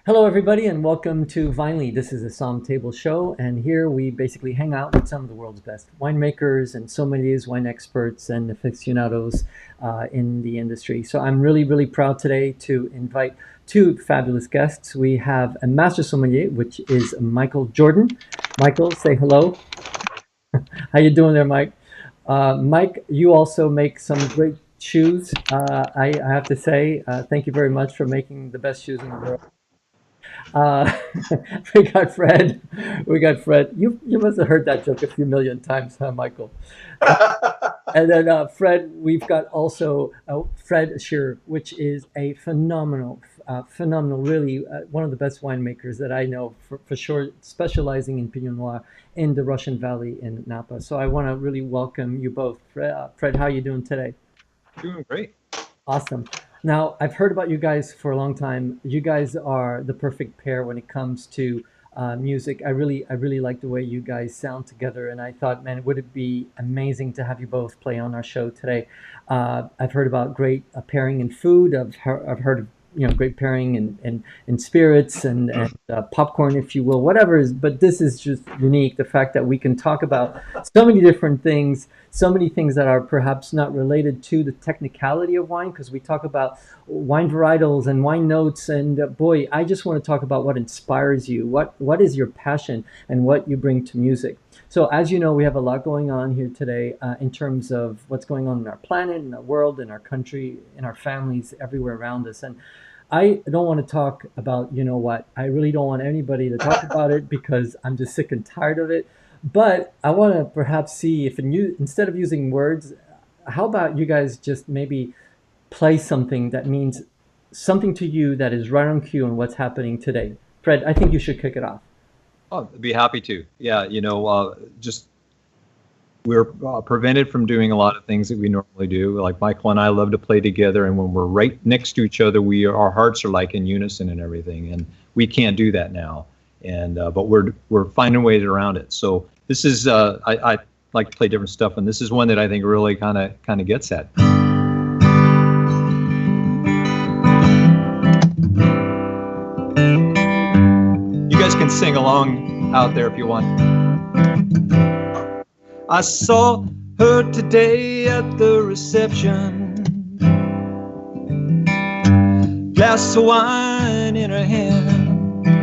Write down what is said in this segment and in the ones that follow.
Hello, everybody, and welcome to Vinely. This is a Somm Table show, and here we basically hang out with some of the world's best winemakers and sommeliers, wine experts, and aficionados in the industry. So I'm really, really proud today to invite two fabulous guests. We have a master sommelier, which is Michael Jordan. Michael, say hello. How you doing there, Mike? Mike, you also make some great shoes. I have to say, thank you very much for making the best shoes in the world. Uh, we got Fred. We got Fred. You must have heard that joke a few million times, huh, Michael? Uh, and then Fred, we've got also Fred Scherrer, which is a phenomenal, really one of the best winemakers that I know for sure, specializing in Pinot Noir in the Russian Valley in Napa. So I want to really welcome you both. Fred, how are you doing today? Doing great. Awesome. Now, I've heard about you guys for a long time. You guys are the perfect pair when it comes to music. I really like the way you guys sound together, and I thought, man, would it be amazing to have you both play on our show today? I've heard about great pairing in food. I've heard of great pairing in spirits and popcorn, if you will, whatever is. But this is just unique. The fact that we can talk about so many different things, so many things that are perhaps not related to the technicality of wine, because we talk about wine varietals and wine notes. And boy, I just want to talk about what inspires you, what is your passion, and what you bring to music. So, as you know, we have a lot going on here today in terms of what's going on in our planet, in our world, in our country, in our families, everywhere around us. And I don't want to talk about, you know what, I really don't want anybody to talk about it because I'm just sick and tired of it. But I want to perhaps see if instead of using words, how about you guys just maybe play something that means something to you that is right on cue on what's happening today. Fred, I think you should kick it off. Oh, I'd be happy to. Yeah, just we're prevented from doing a lot of things that we normally do. Like Michael and I love to play together, and when we're right next to each other, our hearts are like in unison and everything, and we can't do that now. And but we're finding ways around it. So this is I like to play different stuff, and this is one that I think really kind of gets at. You guys can sing along out there if you want. I saw her today at the reception, glass of wine in her hand.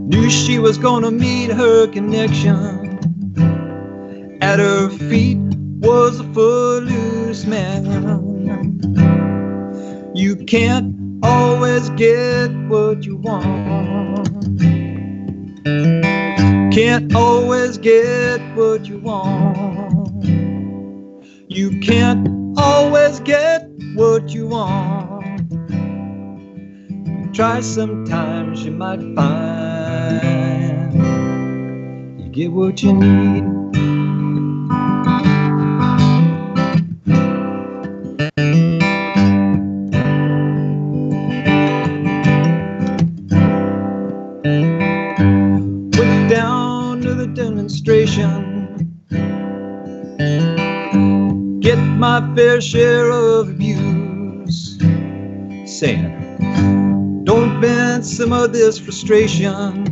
Knew she was gonna meet her connection. At her feet was a footloose man. You can't always get what you want. Can't always get what you want. You can't always get what you want. Try sometimes, you might find you get what you need. Get my fair share of abuse, saying, don't vent some of this frustration.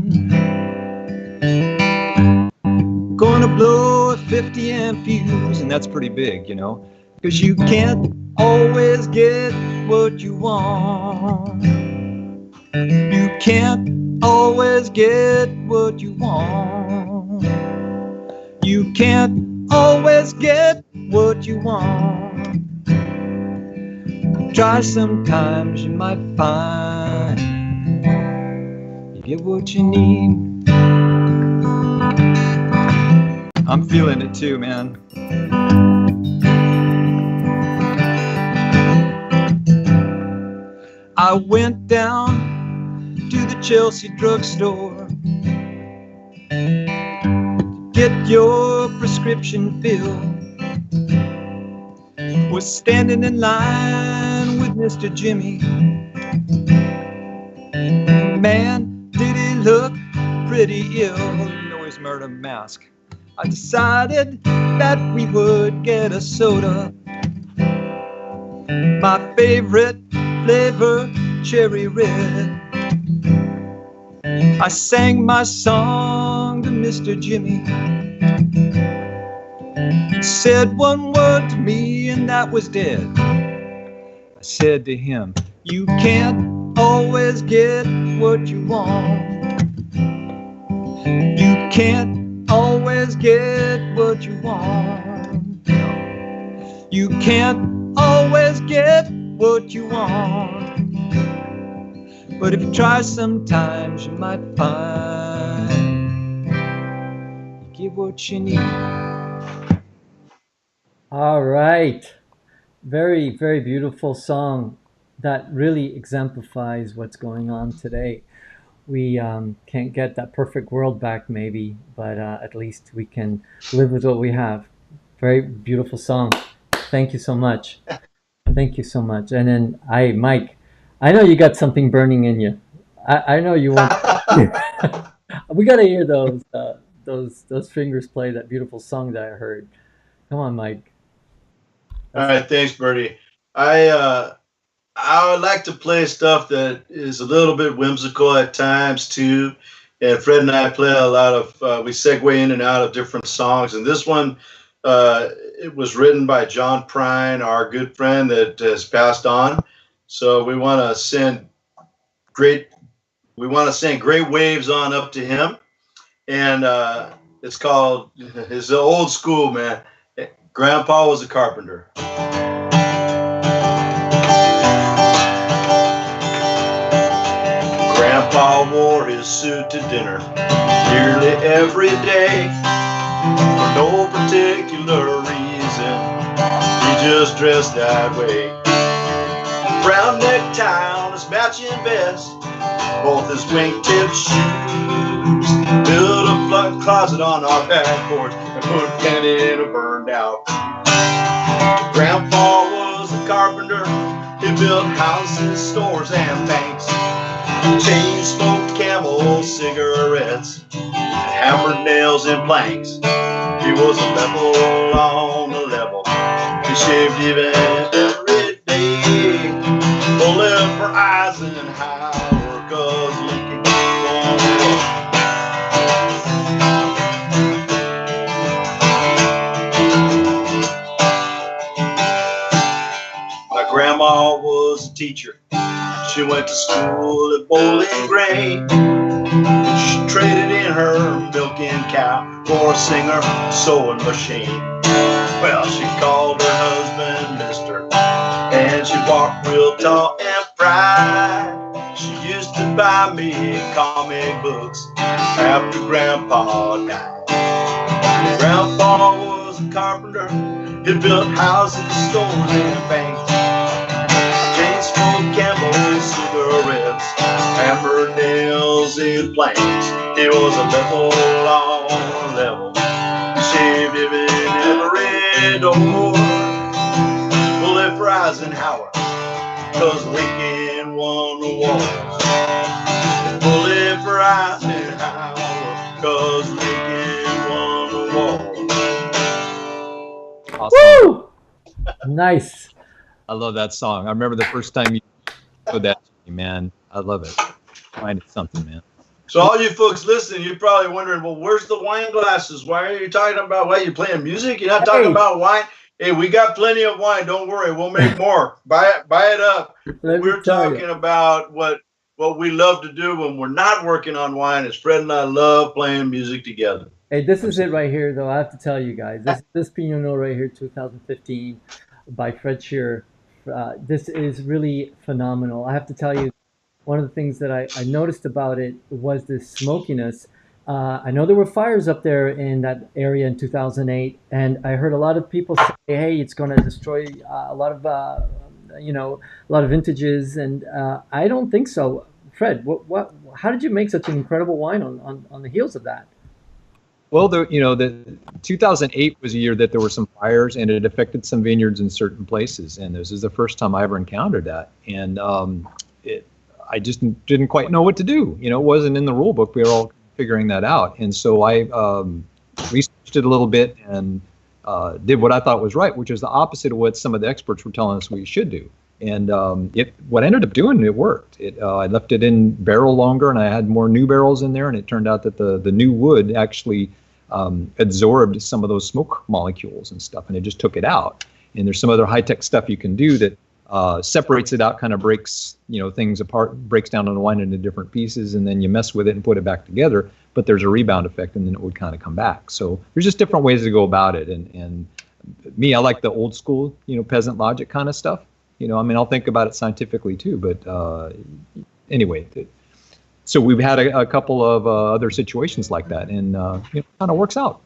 Gonna blow a 50 amp fuse, and that's pretty big, because you can't always get what you want. You can't always get what you want. You can't always get what you want. Try sometimes, you might find you get what you need. I'm feeling it too, man. I went down to the Chelsea drugstore, get your prescription filled. Was standing in line with Mr. Jimmy. Man, did he look pretty ill. You know he's wearing a mask. I decided that we would get a soda. My favorite flavor, cherry red. I sang my song to Mr. Jimmy. He said one word to me and that was dead. I said to him, you can't always get what you want. You can't always get what you want. You can't always get what you want. But if you try sometimes you might find you get what you need. All right. Very, very beautiful song that really exemplifies what's going on today. We can't get that perfect world back, maybe, but at least we can live with what we have. Very beautiful song. Thank you so much. Thank you so much. And then Mike, I know you got something burning in you. I know you want. We gotta hear those fingers play that beautiful song that I heard. Come on, Mike. All That's right, thanks, Bertie. I would like to play stuff that is a little bit whimsical at times too. And Fred and I play a lot of we segue in and out of different songs. And this one, it was written by John Prine, our good friend that has passed on. So we want to send great waves on up to him. And it's called, it's old school, man. Grandpa was a carpenter. Grandpa wore his suit to dinner nearly every day for no particular reason. He just dressed that way. Brown necktie on his matching vest, both his wingtip shoes. Built a flood closet on our back porch and put Ken in a burned out. Grandpa was a carpenter. He built houses, stores, and banks. Chain smoked Camel cigarettes, hammered nails and planks. He was a level on the level. He shaved even every day. Pulling for Eisenhower, 'cause Lincoln won. My grandma was a teacher. She went to school at Bowling Green. She traded in her milking cow for a Singer sewing machine. Well, she called her husband Mister, and she walked real tall and proud. She used to buy me comic books after Grandpa died. Grandpa was a carpenter. He built houses, stores, and banks. Chain smoked Camel cigarettes, hammered nails and planks. He was a level on level. Shaved him in every door. Bullet for Eisenhower, 'cause Lincoln won the war. Bullet for Eisenhower, 'cause Lincoln won the war. Awesome. Woo! Nice. I love that song. I remember the first time you showed that to me, man. I love it. Find it something, man. So all you folks listening, you're probably wondering, well, where's the wine glasses? Why are you talking about, why are you playing music? You're not talking about wine? Hey, we got plenty of wine. Don't worry. We'll make more. Buy it up. We're talking about what we love to do when we're not working on wine is Fred and I love playing music together. Hey, this is it right here, though. I have to tell you guys, this Pinot Noir right here, 2015, by Fred Scherrer. This is really phenomenal. I have to tell you, one of the things that I noticed about it was this smokiness. I know there were fires up there in that area in 2008, and I heard a lot of people say, "Hey, it's going to destroy a lot of, a lot of vintages," and I don't think so. Fred, how did you make such an incredible wine on the heels of that? Well, the 2008 was a year that there were some fires and it affected some vineyards in certain places, and this is the first time I ever encountered that, and I just didn't quite know what to do. It wasn't in the rule book. We were all figuring that out, and so I researched it a little bit and did what I thought was right, which is the opposite of what some of the experts were telling us we should do. And what I ended up doing, it worked. I left it in barrel longer, and I had more new barrels in there, and it turned out that the new wood actually absorbed some of those smoke molecules and stuff, and it just took it out. And there's some other high-tech stuff you can do that separates it out, kind of breaks things apart, breaks down on the wine into different pieces, and then you mess with it and put it back together. But there's a rebound effect, and then it would kind of come back. So there's just different ways to go about it. And me, I like the old school, peasant logic kind of stuff. I mean, I'll think about it scientifically too. But anyway, so we've had a couple of other situations like that, and it kind of works out.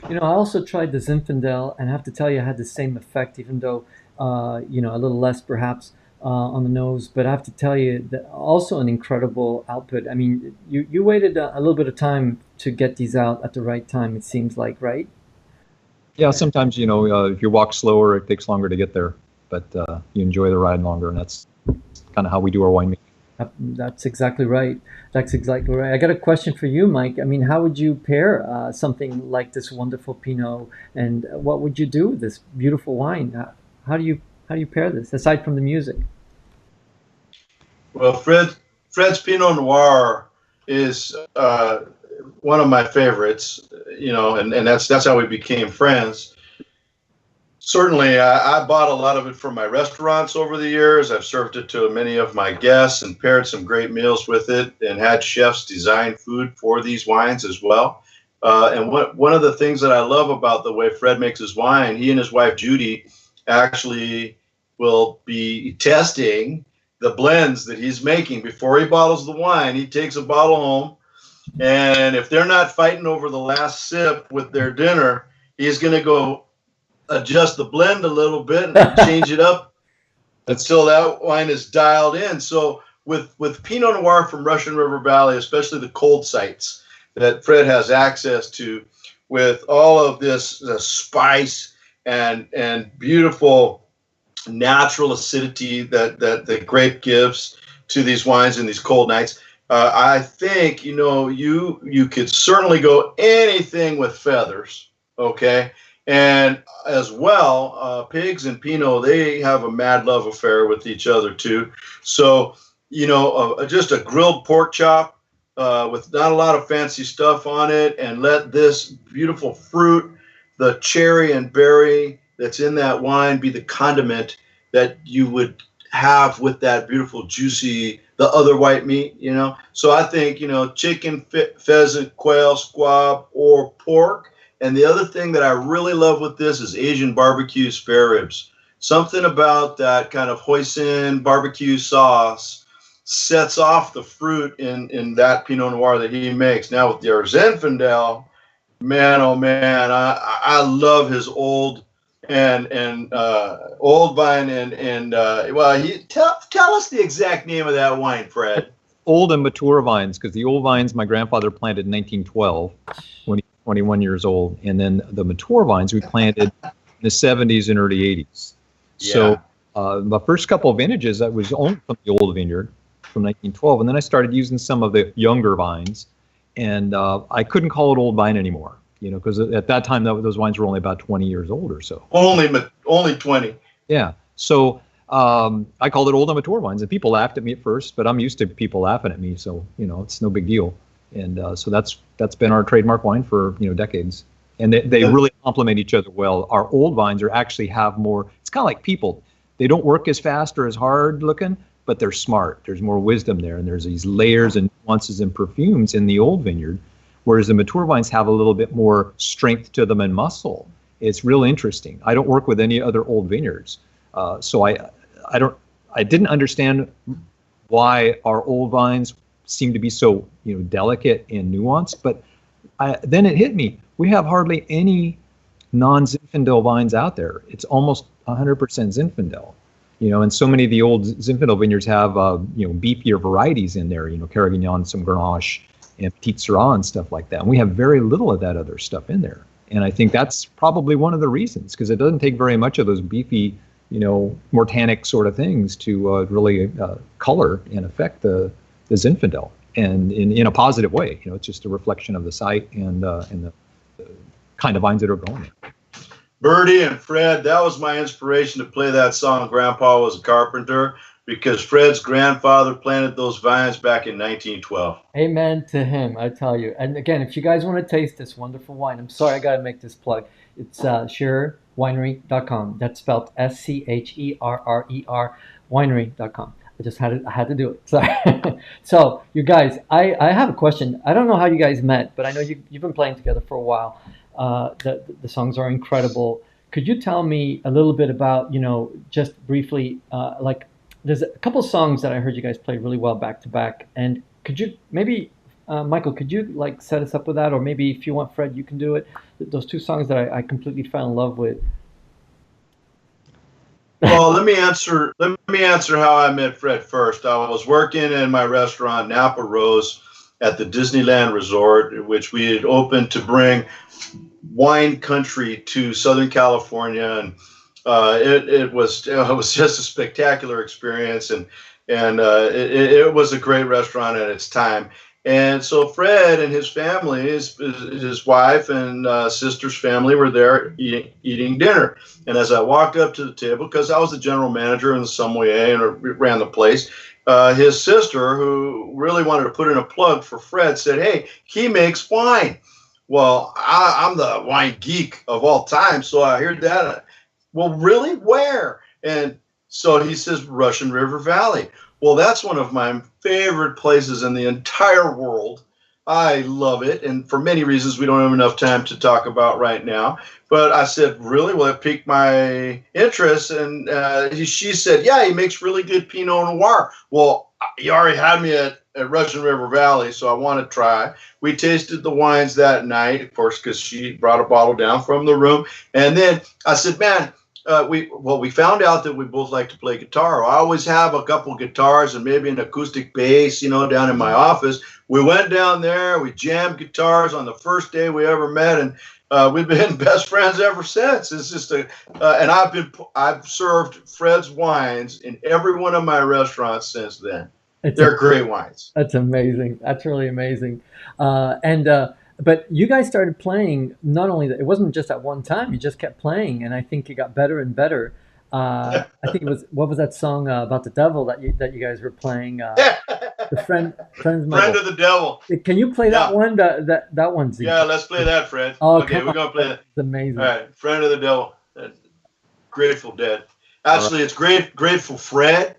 I also tried the Zinfandel, and I have to tell you, I had the same effect, even though, a little less perhaps on the nose. But I have to tell you that also an incredible output. I mean, you waited a little bit of time to get these out at the right time, it seems like, right? Yeah, sometimes, if you walk slower, it takes longer to get there. But you enjoy the ride longer, and that's kind of how we do our winemaking. That's exactly right. That's exactly right. I got a question for you, Mike. I mean, how would you pair something like this wonderful Pinot, and what would you do with this beautiful wine? How do you pair this aside from the music? Well, Fred's Pinot Noir is one of my favorites. And that's how we became friends. Certainly, I bought a lot of it from my restaurants over the years. I've served it to many of my guests and paired some great meals with it, and had chefs design food for these wines as well. And one of the things that I love about the way Fred makes his wine, he and his wife Judy actually will be testing the blends that he's making before he bottles the wine. He takes a bottle home, and if they're not fighting over the last sip with their dinner, he's going to go adjust the blend a little bit and change it up until that wine is dialed in. So with Pinot Noir from Russian River Valley, especially the cold sites that Fred has access to, with all of this spice and beautiful natural acidity that the grape gives to these wines in these cold nights, I think you could certainly go anything with feathers, okay? And as well, pigs and Pinot, they have a mad love affair with each other too. So, just a grilled pork chop with not a lot of fancy stuff on it, and let this beautiful fruit, the cherry and berry that's in that wine, be the condiment that you would have with that beautiful, juicy, the other white meat, So I think, chicken, pheasant, quail, squab, or pork. And the other thing that I really love with this is Asian barbecue spare ribs. Something about that kind of hoisin barbecue sauce sets off the fruit in that Pinot Noir that he makes. Now with the Zinfandel, man, oh man, I love his old and old vine and well, tell us the exact name of that wine, Fred. Old and mature vines, because the old vines my grandfather planted in 1912 when he 21 years old, and then the mature vines we planted in the 70s and early 80s. Yeah. So the first couple of vintages, that was only from the old vineyard from 1912, and then I started using some of the younger vines, and I couldn't call it old vine anymore, because at that time those wines were only about 20 years old or so. Only 20. Yeah. So I called it old and mature vines, and people laughed at me at first, but I'm used to people laughing at me, so it's no big deal. And so that's been our trademark wine for decades, and they really complement each other well. Our old vines actually have more. It's kind of like people; they don't work as fast or as hard looking, but they're smart. There's more wisdom there, and there's these layers and nuances and perfumes in the old vineyard, whereas the mature vines have a little bit more strength to them and muscle. It's real interesting. I don't work with any other old vineyards, so I didn't understand why our old vines seem to be so delicate and nuanced, but then it hit me. We have hardly any non-Zinfandel vines out there. It's almost 100% Zinfandel, and so many of the old Zinfandel vineyards have beefier varieties in there, Carignan, some Grenache, and Petit Syrah and stuff like that. And we have very little of that other stuff in there, and I think that's probably one of the reasons, because it doesn't take very much of those beefy, more tannic sort of things to really color and affect the Zinfandel, and in a positive way. It's just a reflection of the site and the kind of vines that are growing there. Bertie and Fred, that was my inspiration to play that song, Grandpa Was a Carpenter, because Fred's grandfather planted those vines back in 1912. Amen to him, I tell you. And again, if you guys want to taste this wonderful wine, I'm sorry I got to make this plug. It's ScherrerWinery.com. That's spelled SCHERRER winery.com. I had to do it. Sorry. So, you guys, I have a question. I don't know how you guys met, but I know you've been playing together for a while. The songs are incredible. Could you tell me a little bit about, just briefly, like there's a couple songs that I heard you guys play really well back to back, and could you maybe, Michael, could you like set us up with that, or maybe if you want, Fred, you can do it. Those two songs that I completely fell in love with. Well, let me answer how I met Fred first. I was working in my restaurant Napa Rose at the Disneyland Resort, which we had opened to bring wine country to Southern California, and it was just a spectacular experience, and it was a great restaurant at its time. And so Fred and his family, his wife and sister's family were there eating dinner. And as I walked up to the table, because I was the general manager in some way and ran the place, his sister, who really wanted to put in a plug for Fred, said, "Hey, he makes wine." Well, I'm the wine geek of all time, so I heard that. Well, really? Where? And so he says, Russian River Valley. Well, that's one of my favorite places in the entire world. I love it, and for many reasons we don't have enough time to talk about right now. But I said, really? Well, it piqued my interest, and she said, yeah, he makes really good Pinot Noir. Well, he already had me at Russian River Valley, so I want to try. We tasted the wines that night, of course, because she brought a bottle down from the room. And then I said, man, we found out that we both like to play guitar. I always have a couple guitars and maybe an acoustic bass, down in my office. We went down there, we jammed guitars on the first day we ever met, and we've been best friends ever since. It's just and I've served Fred's wines in every one of my restaurants since then. They're great wines. That's amazing. That's really amazing. But you guys started playing, not only that, it wasn't just at one time, you just kept playing, and I think it got better and better. I think it was, what was that song about the devil that you guys were playing? The friend of the devil. Can you play that one? That one's Yeah, let's play that, Fred. Oh, okay, we're gonna play that. It's amazing. All right, Friend of the Devil. Grateful Dead. Actually, it's Grateful Fred.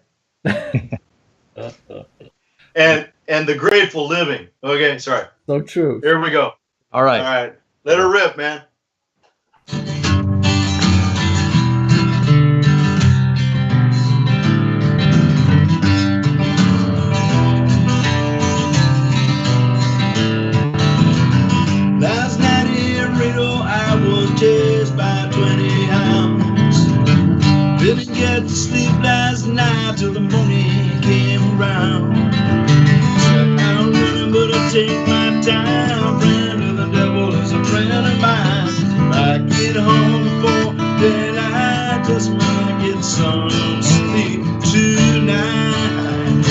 And the Grateful Living. Okay, sorry. So true. Here we go. All right. All right. Let her rip, man. Last night in Reno, I was chased by 20 hounds. Didn't get to sleep last night till the morning came around. But I take my time. Friend of the devil is a friend of mine. If I get home before daylight, just might get some sleep tonight.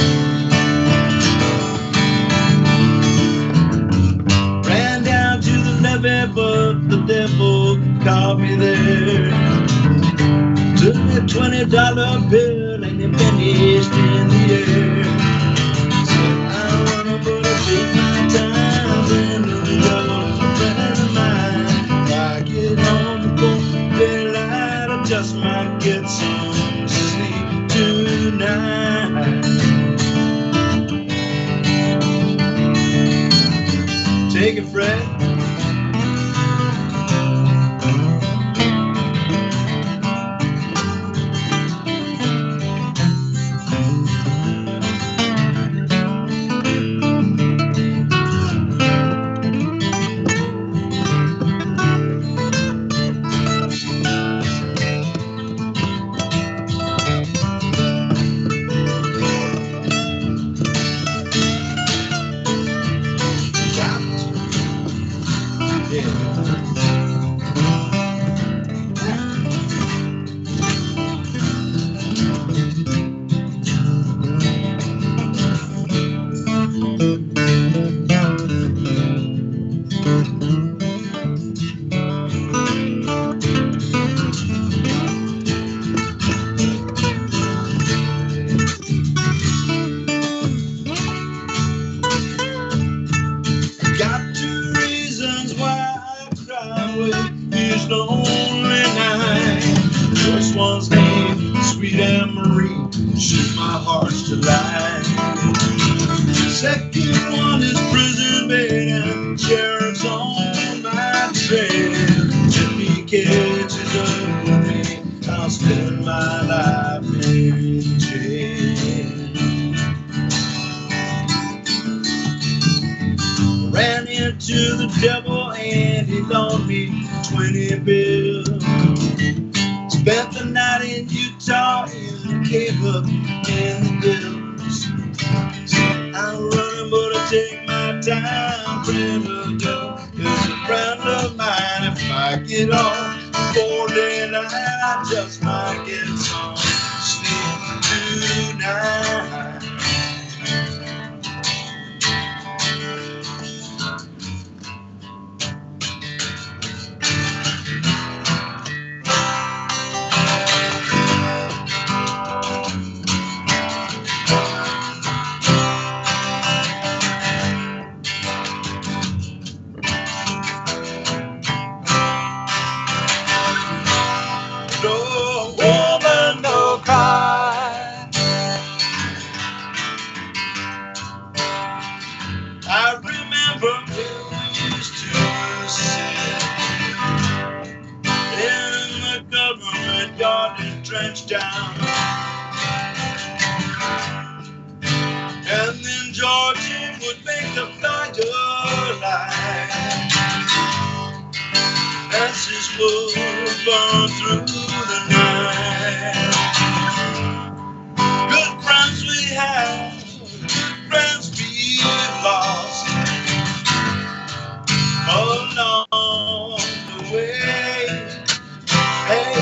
Ran down to the levee, but the devil caught me there. Took me a $20 bill and it vanished in the air. Take my time, friend of the devil is a friend of mine. If I get home before daylight, I just might get some sleep tonight. Take it, Fred. is my heart's delight. Second one is prison bed and sheriff's on my trail. If he catches up with me, I'll spend my life in jail. Ran into the devil and he loaned me 20 bills. Spent the night in Utah and came up in the hills. I'm running, but I take my time. Friend of God is a friend of mine. If I get on before daylight, I just might get some sleep tonight. No woman, no cry. I remember when we used to sit in the government garden trench down. And then Georgie would make the fire light. Ashes would burn through the night. Good friends we had, friends we've lost along the way. Hey,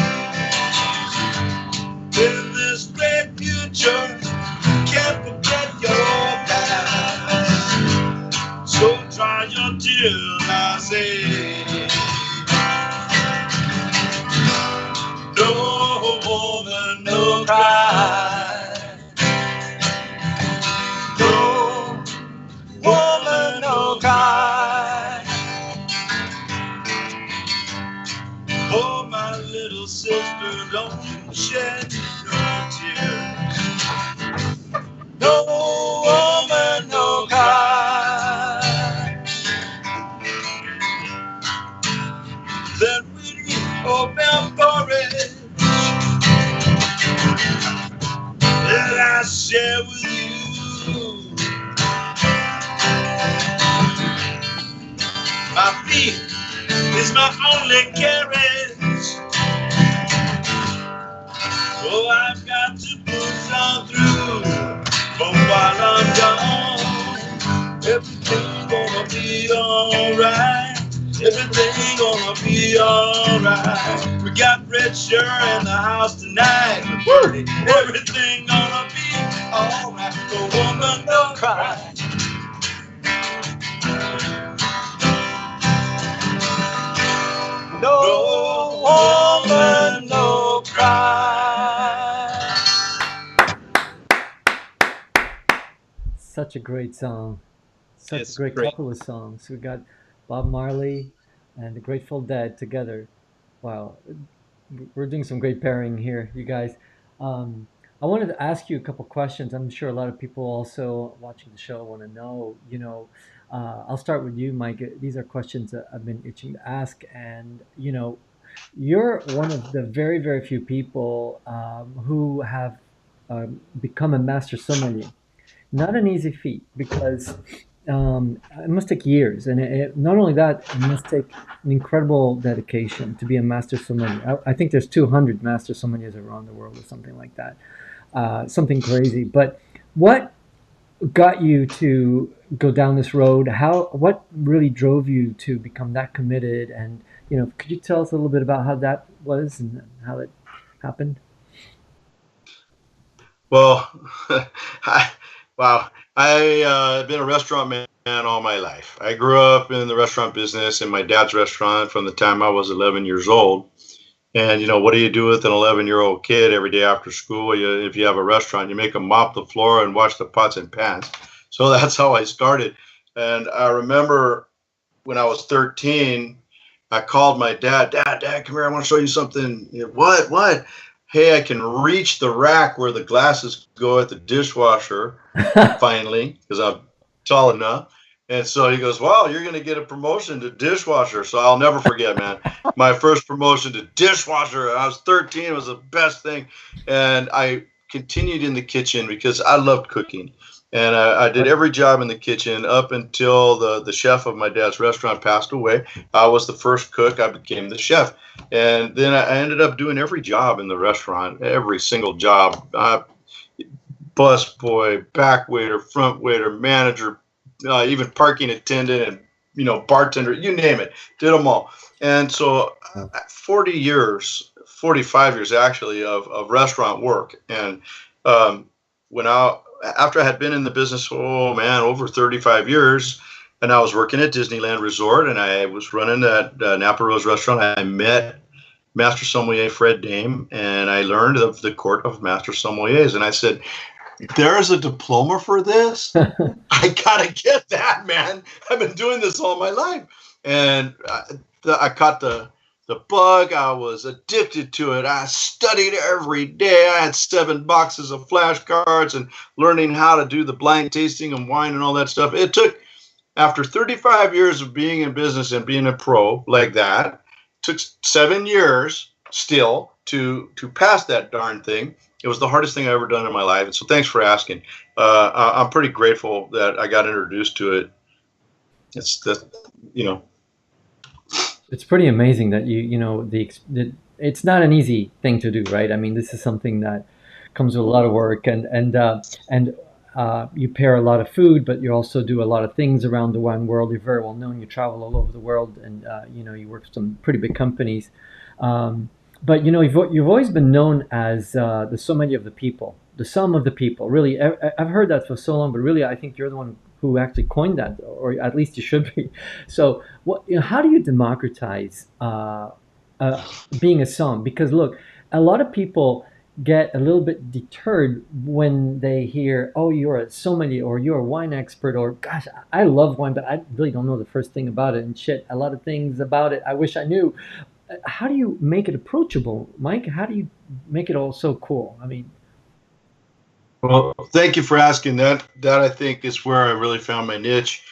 in this great future, can't forget your past. So dry your tears, I say. No woman, no cry. No woman, no cry. Oh, my little sister, don't you shed no tears. No woman, no cry. Then we open porridge that I share with you. My feet is my only carriage. Oh, I've got to push on through. But while I'm gone, everything's gonna be alright. Everything gonna be alright. We got Red Scherrer in the house tonight. Everything gonna be alright. No woman, no cry. No woman, no cry. Such a great song. Such It's a great great. couple of songs. We got Bob Marley and the Grateful Dead together. Wow, we're doing some great pairing here, you guys. Um, I wanted to ask you a couple questions. I'm sure a lot of people also watching the show want to know. I'll start with you, Mike. These are questions that I've been itching to ask, and you're one of the very, very few people who have become a master sommelier. Not an easy feat because it must take years, and not only that, it must take an incredible dedication to be a master sommelier. I think there's 200 master sommeliers around the world, or something like that, something crazy. But what got you to go down this road? What really drove you to become that committed? And could you tell us a little bit about how that was and how it happened? Well, I, wow. I've been a restaurant man all my life. I grew up in the restaurant business in my dad's restaurant from the time I was 11 years old. And, what do you do with an 11-year-old kid every day after school? If you have a restaurant, you make them mop the floor and wash the pots and pans. So that's how I started. And I remember when I was 13, I called my dad. Dad, come here. I want to show you something. What? hey, I can reach the rack where the glasses go at the dishwasher finally, because I'm tall enough. And so he goes, well, you're going to get a promotion to dishwasher. So I'll never forget, man. My first promotion to dishwasher, I was 13. It was the best thing. And I continued in the kitchen because I loved cooking. And I did every job in the kitchen up until the chef of my dad's restaurant passed away. I was the first cook. I became the chef. And then I ended up doing every job in the restaurant, every single job. Bus boy, back waiter, front waiter, manager, even parking attendant, and bartender, you name it, did them all. And so 40 years, 45 years actually of restaurant work. And when after I had been in the business, oh man, over 35 years, and I was working at Disneyland Resort, and I was running that Napa Rose restaurant, I met Master Sommelier Fred Dame, and I learned of the Court of Master Sommeliers. And I said, there's a diploma for this? I gotta get that, man. I've been doing this all my life. And I caught the bug. I was addicted to it. I studied every day. I had 7 boxes of flashcards and learning how to do the blind tasting and wine and all that stuff. It took, after 35 years of being in business and being a pro like that, took 7 years still to pass that darn thing. It was the hardest thing I ever done in my life. And so thanks for asking. I'm pretty grateful that I got introduced to it. It's It's pretty amazing that it's not an easy thing to do, right? I mean, this is something that comes with a lot of work, and you pair a lot of food, but you also do a lot of things around the wine world. You're very well known. You travel all over the world, and you work for some pretty big companies. But you've always been known as the sommelier of the people, the sum of the people. Really, I've heard that for so long, but really, I think you're the one who actually coined that, or at least you should be. So, how do you democratize being a somm? Because look, a lot of people get a little bit deterred when they hear, "Oh, you're a sommelier," or "You're a wine expert," or "Gosh, I love wine, but I really don't know the first thing about it." And shit, a lot of things about it I wish I knew. How do you make it approachable, Mike? How do you make it all so cool? I mean, well, thank you for asking that. That I think is where I really found my niche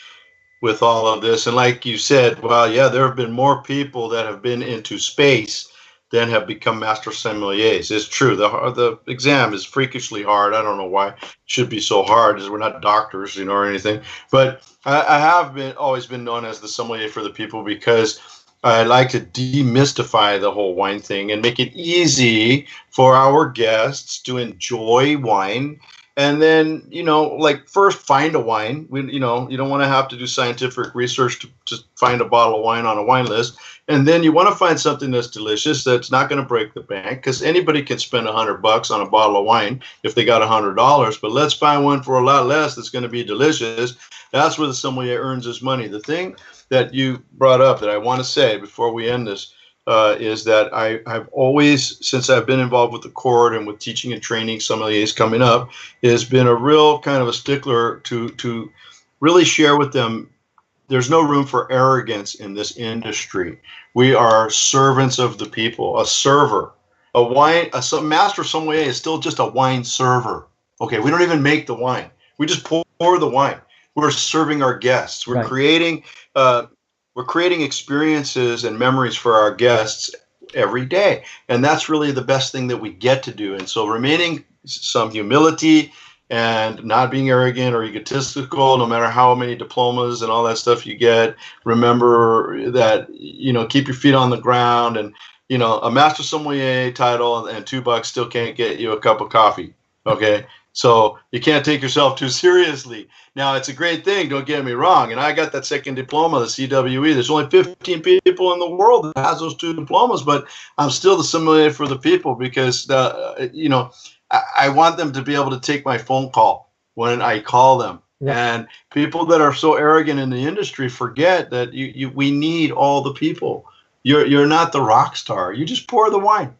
with all of this. And like you said, well, yeah, there have been more people that have been into space than have become master sommeliers. It's true. The exam is freakishly hard. I don't know why it should be so hard, as we're not doctors, or anything. But I have always been known as the sommelier for the people, because I like to demystify the whole wine thing and make it easy for our guests to enjoy wine. And then, like, first find a wine. You don't want to have to do scientific research to find a bottle of wine on a wine list. And then you want to find something that's delicious, that's not going to break the bank, because anybody can spend $100 on a bottle of wine if they got $100. But let's find one for a lot less that's going to be delicious. That's where the sommelier earns his money. The thing that you brought up that I want to say before we end this is that I've always, since I've been involved with the court and with teaching and training sommeliers coming up, has been a real kind of a stickler to really share with them. There's no room for arrogance in this industry. We are servants of the people. A server, a master sommelier is still just a wine server. Okay, we don't even make the wine. We just pour the wine. We're serving our guests. We're creating experiences and memories for our guests every day, and that's really the best thing that we get to do. And so, remaining some humility and not being arrogant or egotistical, no matter how many diplomas and all that stuff you get. Remember that, keep your feet on the ground, and a master sommelier title and $2 still can't get you a cup of coffee. Okay. So you can't take yourself too seriously. Now, it's a great thing, don't get me wrong. And I got that second diploma, the CWE. There's only 15 people in the world that has those 2 diplomas, but I'm still the sommelier for the people, because, I want them to be able to take my phone call when I call them. Yeah. And people that are so arrogant in the industry forget that we need all the people. You're not the rock star. You just pour the wine.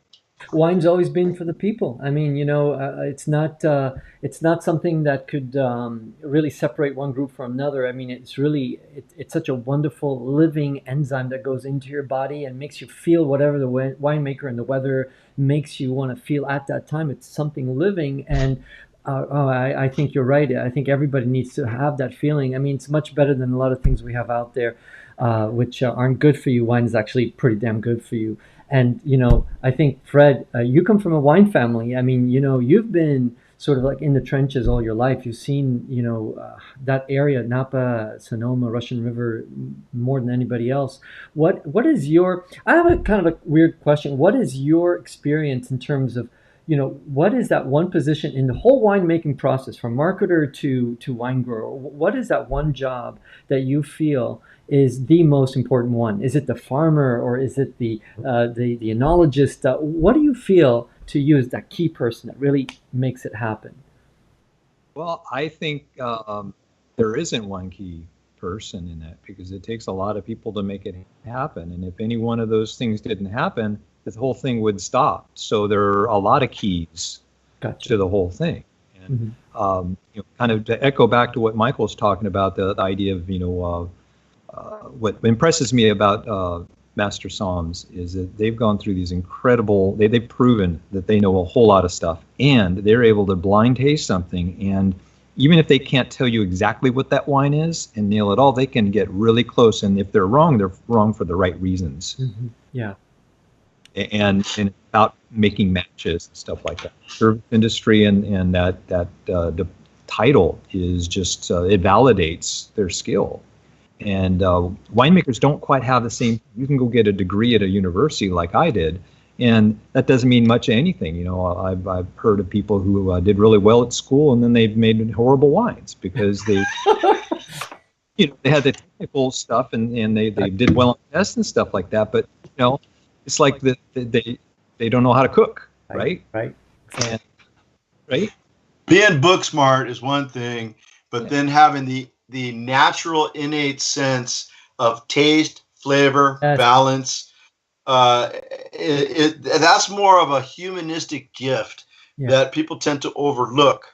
Wine's always been for the people. I mean, it's not something that could really separate one group from another. I mean, it's such a wonderful living enzyme that goes into your body and makes you feel whatever the winemaker and the weather makes you want to feel at that time. It's something living, and I think you're right. I think everybody needs to have that feeling. I mean, it's much better than a lot of things we have out there, which aren't good for you. Wine is actually pretty damn good for you. And, I think, Fred, you come from a wine family. I mean, you've been sort of like in the trenches all your life. You've seen, that area, Napa, Sonoma, Russian River, more than anybody else. I have a kind of a weird question. What is your experience in terms of, what is that one position in the whole winemaking process, from marketer to wine grower? What is that one job that you feel is the most important one? Is it the farmer, or is it the enologist? What do you feel to you is that key person that really makes it happen? Well, I think there isn't one key person in that, because it takes a lot of people to make it happen. And if any one of those things didn't happen, the whole thing would stop. So there are a lot of keys Gotcha. to the whole thing. And Hmm. kind of to echo back to what Michael's talking about, the idea of what impresses me about Master Psalms is that they've gone through these incredible. They've proven that they know a whole lot of stuff, and they're able to blind taste something. And even if they can't tell you exactly what that wine is and nail it all, they can get really close. And if they're wrong for the right reasons. Hmm. Yeah. And about making matches and stuff like that. Service industry and the title is just it validates their skill. And winemakers don't quite have the same. You can go get a degree at a university like I did, and that doesn't mean much of anything. I've heard of people who did really well at school, and then they've made horrible wines because they had the technical stuff, and they did well on tests and stuff like that. But it's like they don't know how to cook, right? Right. And, right? Being book smart is one thing, but Yeah. then having the natural innate sense of taste, flavor, That's balance, that's more of a humanistic gift Yeah. that people tend to overlook.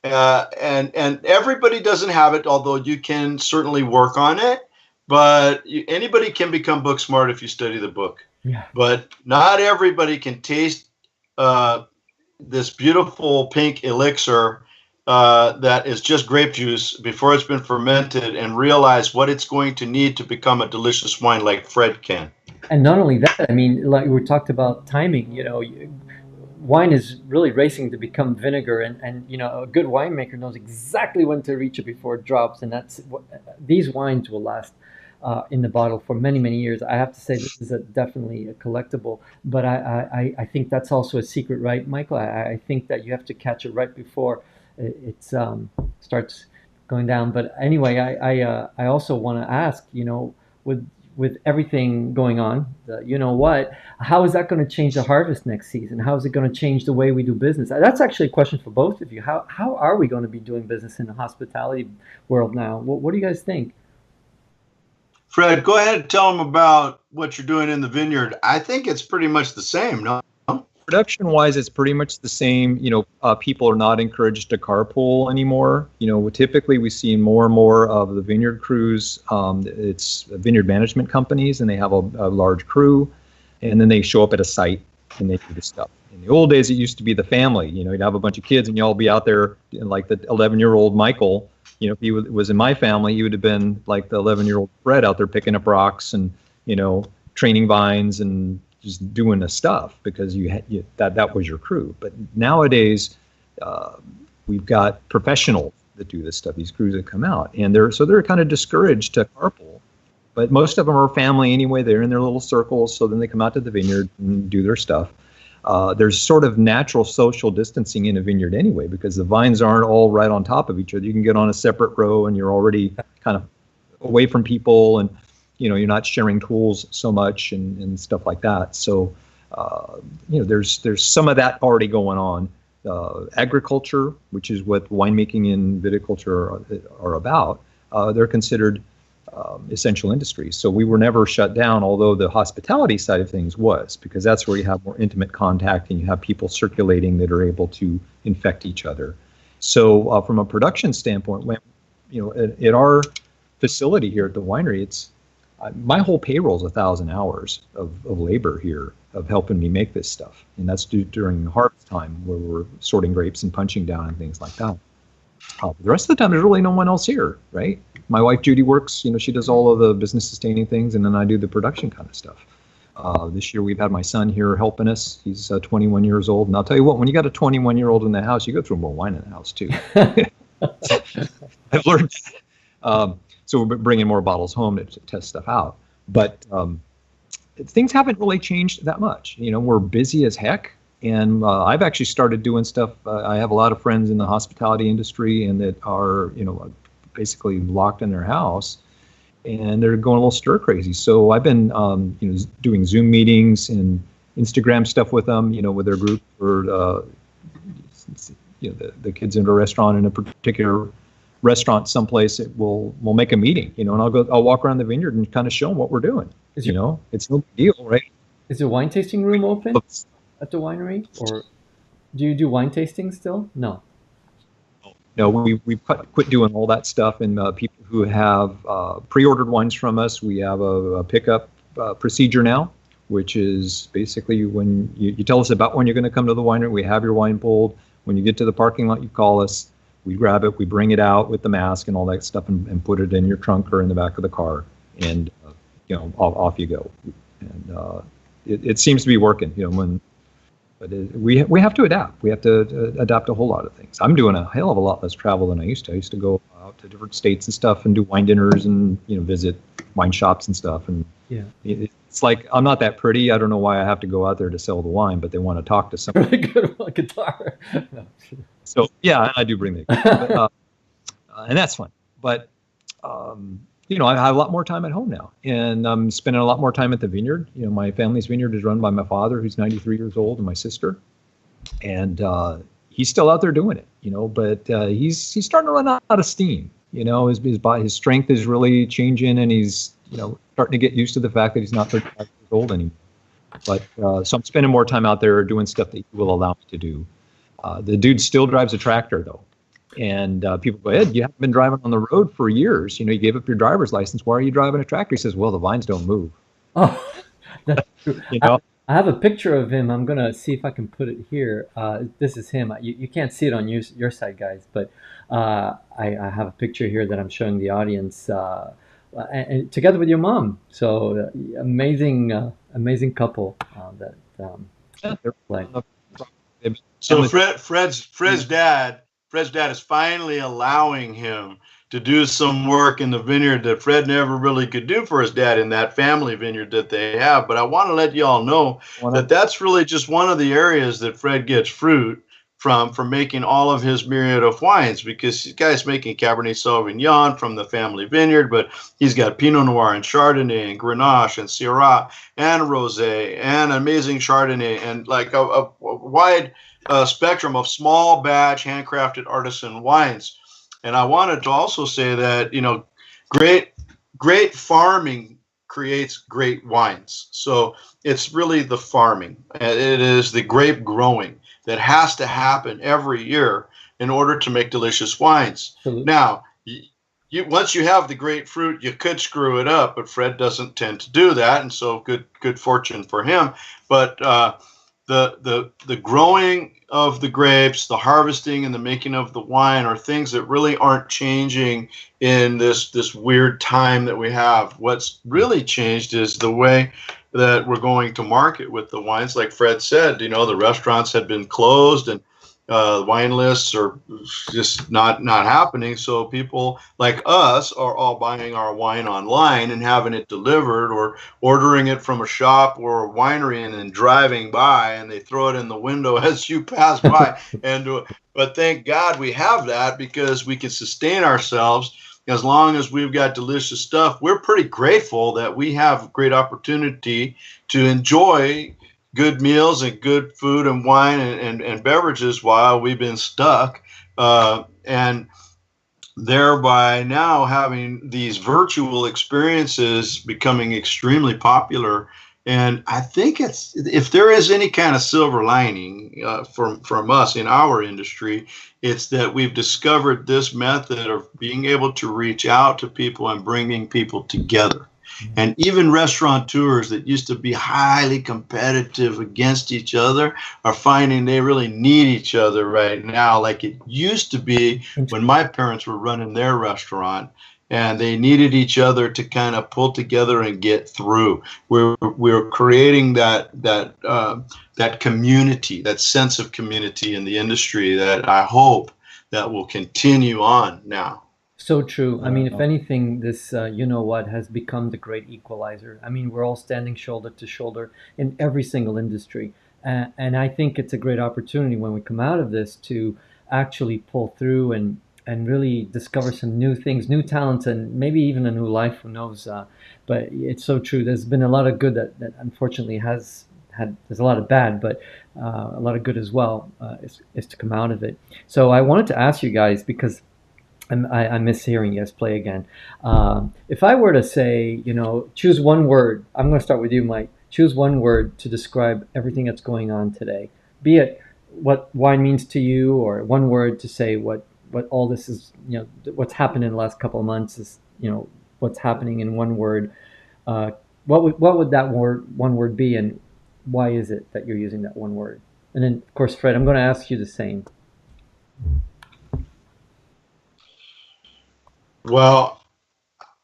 And everybody doesn't have it, although you can certainly work on it. But anybody can become book smart if you study the book. Yeah. But not everybody can taste this beautiful pink elixir that is just grape juice before it's been fermented and realize what it's going to need to become a delicious wine like Fred can. And not only that, I mean, like we talked about timing, wine is really racing to become vinegar, and a good winemaker knows exactly when to reach it before it drops, and that's what these wines will last in the bottle for many, many years. I have to say this is definitely a collectible, but I think that's also a secret, right, Michael? I think that you have to catch it right before it starts going down. But anyway, I also want to ask, with everything going on, how is that going to change the harvest next season? How is it going to change the way we do business? That's actually a question for both of you. How are we going to be doing business in the hospitality world now? What do you guys think? Fred, go ahead and tell them about what you're doing in the vineyard. I think it's pretty much the same, no? Production wise, it's pretty much the same. People are not encouraged to carpool anymore. Typically we see more and more of the vineyard crews. It's vineyard management companies, and they have a large crew, and then they show up at a site and they do the stuff. In the old days, it used to be the family. You'd have a bunch of kids and you all be out there, like the 11-year-old Michael. If he was in my family, he would have been like the 11-year-old Fred out there picking up rocks and training vines and just doing the stuff, because that was your crew. But nowadays, we've got professionals that do this stuff. These crews that come out, and they're kind of discouraged to carpool. But most of them are family anyway. They're in their little circles, so then they come out to the vineyard and do their stuff. There's sort of natural social distancing in a vineyard anyway, because the vines aren't all right on top of each other. You can get on a separate row, and you're already kind of away from people, and you're not sharing tools so much and stuff like that. So, there's some of that already going on. Agriculture, which is what winemaking and viticulture are about, they're considered essential industries. So we were never shut down, although the hospitality side of things was, because that's where you have more intimate contact and you have people circulating that are able to infect each other. So from a production standpoint, when, at our facility here at the winery, it's my whole payroll is 1,000 hours of labor here of helping me make this stuff, and that's during harvest time where we're sorting grapes and punching down and things like that. The rest of the time, there's really no one else here, right? My wife Judy works, she does all of the business sustaining things, and then I do the production kind of stuff. This year we've had my son here helping us. He's 21 years old, and I'll tell you what, when you got a 21-year-old in the house, you go through more wine in the house too. I've learned that. So we're bringing more bottles home to test stuff out. But things haven't really changed that much. We're busy as heck. And I've actually started doing stuff. I have a lot of friends in the hospitality industry and that are, basically locked in their house, and they're going a little stir crazy. So I've been, doing Zoom meetings and Instagram stuff with them, with their group for, the kids in a restaurant in a particular restaurant someplace. We'll make a meeting, and I'll walk around the vineyard and kind of show them what we're doing. It's no big deal, right? Is the wine tasting room open at the winery, or do you do wine tasting still? No. No, we've quit doing all that stuff, and people who have pre-ordered wines from us, we have a pickup procedure now, which is basically when you tell us about when you're going to come to the winery, we have your wine pulled. When you get to the parking lot, you call us, we grab it, we bring it out with the mask and all that stuff, and put it in your trunk or in the back of the car, and off you go. And it seems to be working, But we have to adapt. We have to adapt a whole lot of things. I'm doing a hell of a lot less travel than I used to. I used to go out to different states and stuff and do wine dinners and visit wine shops and stuff. And it's like, I'm not that pretty. I don't know why I have to go out there to sell the wine, but they want to talk to someone. Really good guitar. No. So yeah, I do bring the guitar, and that's fun. But I have a lot more time at home now, and I'm spending a lot more time at the vineyard. My family's vineyard is run by my father, who's 93 years old, and my sister, and he's still out there doing it. But he's starting to run out of steam. His strength is really changing, and he's starting to get used to the fact that he's not 35 years old anymore. But so I'm spending more time out there doing stuff that he will allow me to do. The dude still drives a tractor though. And people go, Ed, you haven't been driving on the road for years. You gave up your driver's license. Why are you driving a tractor? He says, well, the vines don't move. Oh, that's true. I have a picture of him. I'm going to see if I can put it here. This is him. You can't see it on your side, guys, but I have a picture here that I'm showing the audience and together with your mom. So amazing couple. So Fred's dad is finally allowing him to do some work in the vineyard that Fred never really could do for his dad in that family vineyard that they have. But I want to let you all know that that's really just one of the areas that Fred gets fruit from making all of his myriad of wines, because this guy's making Cabernet Sauvignon from the family vineyard, but he's got Pinot Noir and Chardonnay and Grenache and Syrah and Rosé and amazing Chardonnay and like a wide spectrum of small batch handcrafted artisan wines. And I wanted to also say that, great farming creates great wines. So it's really the farming. It is the grape growing that has to happen every year in order to make delicious wines. Absolutely. Now, once you have the great fruit, you could screw it up, but Fred doesn't tend to do that, and so good fortune for him. But the growing of the grapes, the harvesting and the making of the wine are things that really aren't changing in this weird time that we have. What's really changed is the way that we're going to market with the wines. Like Fred said, the restaurants had been closed and wine lists are just not happening. So people like us are all buying our wine online and having it delivered, or ordering it from a shop or a winery and then driving by and they throw it in the window as you pass by. But thank God we have that, because we can sustain ourselves as long as we've got delicious stuff. We're pretty grateful that we have great opportunity to enjoy good meals and good food and wine and beverages while we've been stuck. And thereby now having these virtual experiences becoming extremely popular. And I think it's, if there is any kind of silver lining from us in our industry, it's that we've discovered this method of being able to reach out to people and bringing people together. And even restaurateurs that used to be highly competitive against each other are finding they really need each other right now, like it used to be when my parents were running their restaurant, and they needed each other to kind of pull together and get through. We're creating that community, that sense of community in the industry that I hope that will continue on now. So true. I mean, if anything, this you know what has become the great equalizer. I mean, we're all standing shoulder to shoulder in every single industry, and I think it's a great opportunity when we come out of this to actually pull through and really discover some new things, new talents, and maybe even a new life. Who knows? But it's so true. There's been a lot of good that unfortunately has had. There's a lot of bad, but a lot of good as well is to come out of it. So I wanted to ask you guys because. I miss hearing you guys play again. If I were to say, you know, choose one word, I'm going to start with you, Mike. Choose one word to describe everything that's going on today. Be it what wine means to you, or one word to say what all this is, you know, what's happened in the last couple of months is, you know, what's happening in one word. What would that one word be, and why is it that you're using that one word? And then, of course, Fred, I'm going to ask you the same. Well,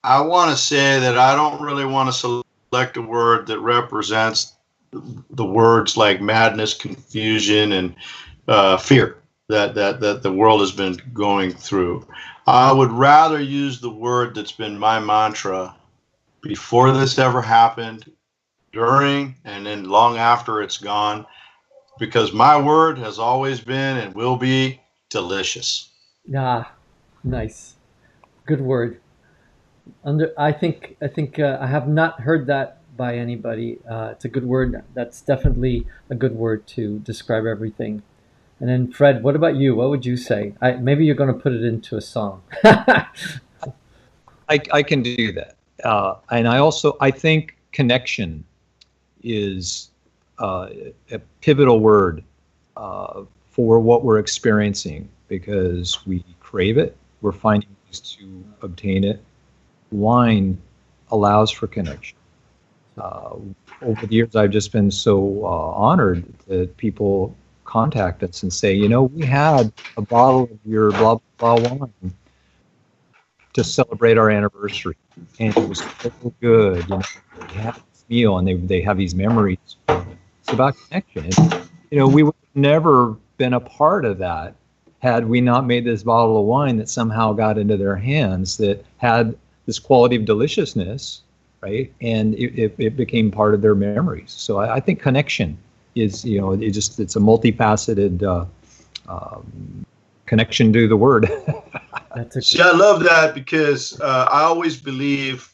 I want to say that I don't really want to select a word that represents the words like madness, confusion, and fear that the world has been going through. I would rather use the word that's been my mantra before this ever happened, during, and then long after it's gone, because my word has always been and will be delicious. Ah, nice. Good word. I think I have not heard that by anybody. It's a good word. That's definitely a good word to describe everything. And then Fred, what about you? What would you say? Maybe you're going to put it into a song. I can do that. And I think connection is a pivotal word for what we're experiencing, because we crave it. We're finding ways to obtain it. Wine allows for connection. Over the years, I've just been so honored that people contact us and say, you know, we had a bottle of your blah, blah, blah wine to celebrate our anniversary, and it was so good. You know, they had this meal, and they have these memories. It's about connection. And, you know, we would have never been a part of that had we not made this bottle of wine that somehow got into their hands that had this quality of deliciousness, right? And it became part of their memories. So I think connection is, you know, it's a multifaceted connection to the word. See, I love that, because I always believe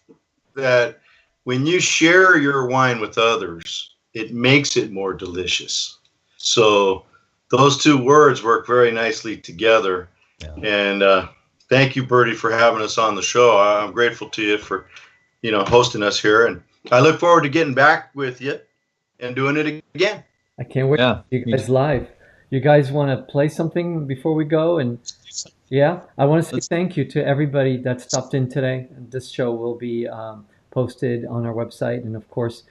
that when you share your wine with others, it makes it more delicious. So those two words work very nicely together. Yeah. And thank you, Bertie, for having us on the show. I'm grateful to you for, you know, hosting us here, and I look forward to getting back with you and doing it again. I can't wait to see you guys live. You guys want to play something before we go? And yeah, I want to say thank you to everybody that stopped in today. This show will be posted on our website, and of course,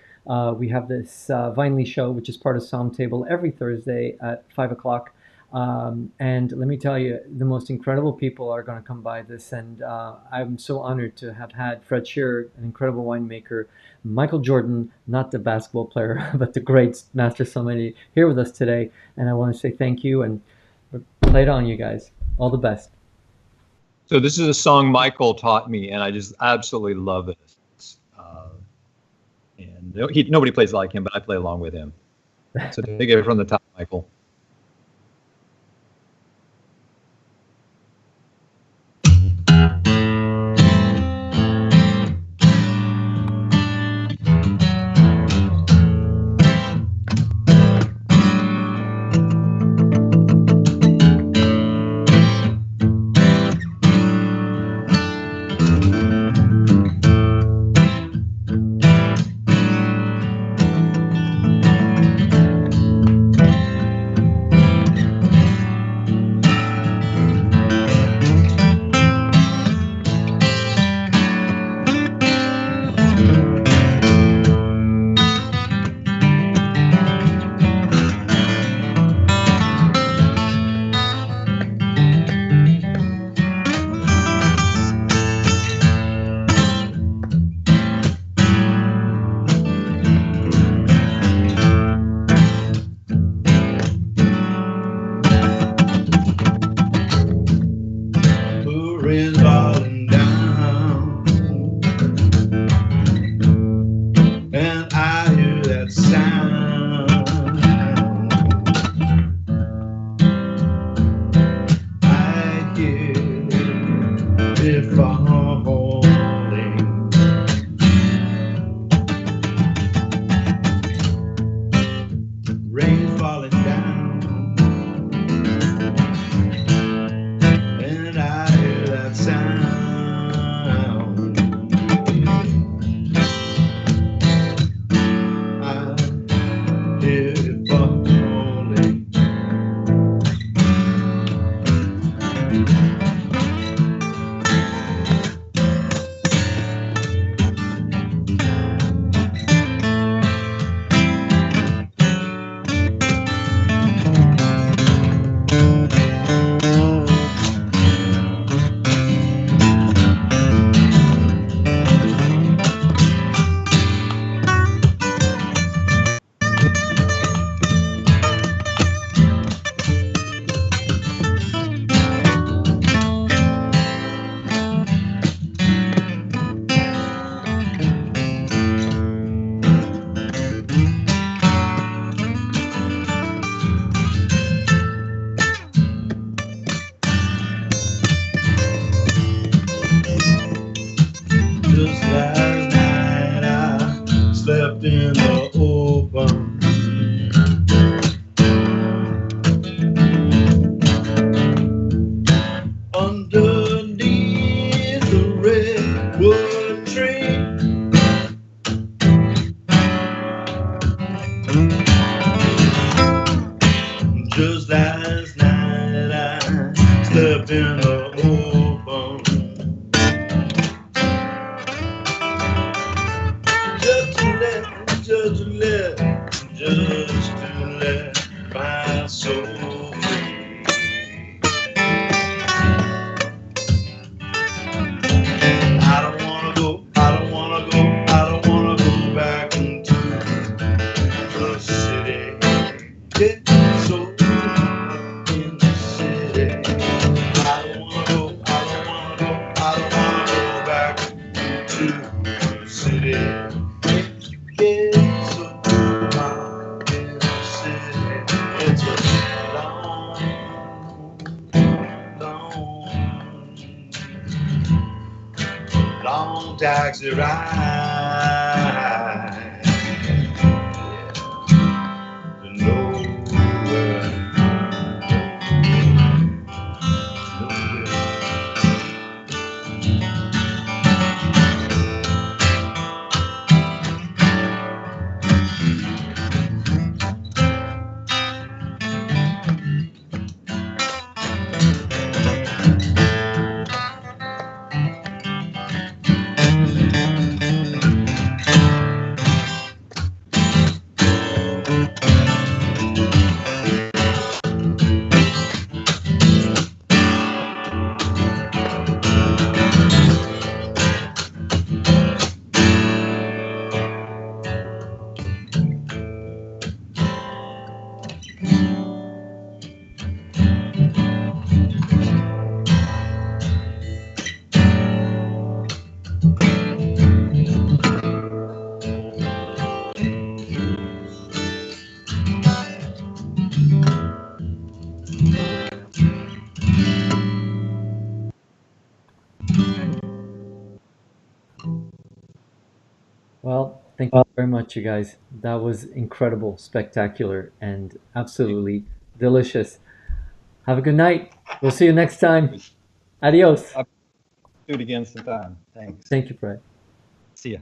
we have this Vinely show, which is part of Psalm Table, every Thursday at 5 o'clock. And let me tell you, the most incredible people are going to come by this. And I'm so honored to have had Fred Scherrer, an incredible winemaker, Michael Jordan, not the basketball player, but the great master sommelier, here with us today. And I want to say thank you, and play it on, you guys. All the best. So this is a song Michael taught me, and I just absolutely love it. And nobody plays like him, but I play along with him. So take it from the top, Michael. rain's falling down, and I hear that sound. I hear it falling, rain falling down, and I hear that sound. I hear it falling. Just last night I slept in the open, underneath the redwood tree. Just last night I slept in the open, just to let my soul free. I don't wanna go, I don't wanna go, I don't wanna go back into the city. Get so in the city. I don't wanna go, I don't wanna go, I don't wanna go back to the city. Get so hot in the city. It's a long taxi ride to nowhere. Well, thank you very much, you guys. That was incredible, spectacular, and absolutely delicious. Have a good night. We'll see you next time. Adios. I'll do it again sometime. Thanks. Thank you, Fred. See ya.